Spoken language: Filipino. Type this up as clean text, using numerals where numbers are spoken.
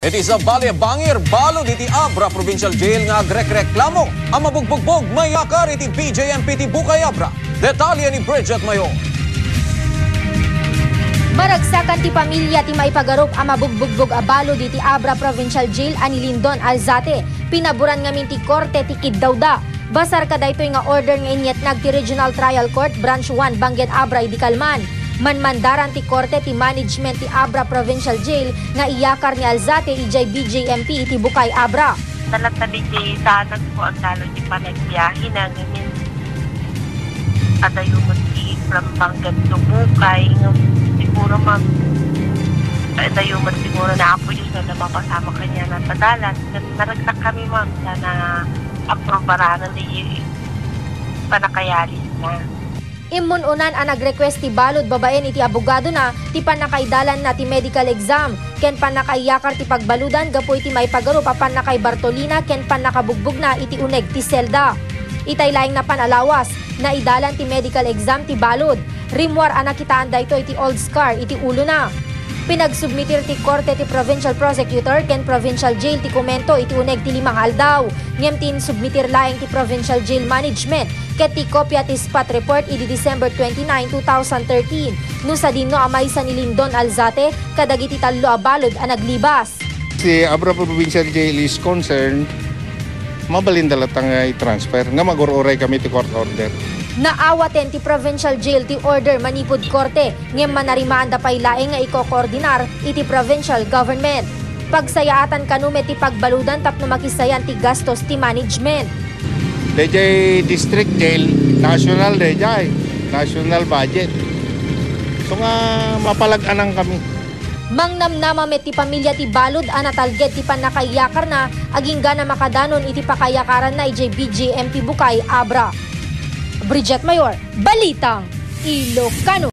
Iti sa Valle Bangir, balo diti Abra Provincial Jail nga agrek-reklamo ang mabugbugbog mayakar iti BJMP ti Bukay Abra. Detalye ni Bridget Mayo. Maragsakan ti pamilya ti maipagarop ang mabugbugbog a balo diti Abra Provincial Jail ani Lindon, Alzate. Pinaburan ngamin ti korte ti Kiddawda. Basar ka daytoy nga order nga inyat nag ti Regional Trial Court Branch 1 Bangen Abra idi Kalman. Manmandaran ti korte ti management ti Abra Provincial Jail nga iyakar ni Alzate ijay BJMP iti Bukay Abra. Talat na DJ sanag po ang lalo di pa nagbiyahe na ngamin. At ayun ti from Bangen to Bukay siguro ma'am. At ayun siguro na ako yung na mapasama kanya na tadalan. Naragsak kami ma'am na aprobaranan ni panakayalis na. Imununan ang nag-request ti balod babaen iti abogado na ti panakaidalan na ti medical exam ken panakaiyakar ti pagbaludan gapo iti maipagarup a panakay Bartolina ken panakabugbog na iti uneg ti selda. Itay laing na panalawas na idalan ti medical exam ti balod. Rimwar ang nakitaan dayto iti old scar iti ulo na. Pinagsubmitir ti korte ti provincial prosecutor ken provincial jail ti komento iti uneg ti 5 aldaw. Ngem tin submitir laing ti provincial jail management ket ti kopya ti spot report idi December 29, 2013. No sa dinno amay sa ni Lindon, Alzate kadagiti tallo a balod a naglibas. Si Abra Provincial Jail is concerned mabalin dalatang i-transfer nga mag-ururay kami ti court order. Naawaten ti provincial jail ti order manipod korte ngem manarimaan da pay laeng nga iko-koordinar iti provincial government. Pagsayaatan kanume ti pagbaludan tapno makisayan ti gastos ti management. Dejay district jail, national dejay, national budget. So nga mapalag-anang kami. Mangnamnama met ti pamilya ti balod a natalged ti panakaiyakar na aging gana makadanon iti pakayakaran na ijay BJMP Bukay Abra. Bridget Mayor, Balitang Ilocano.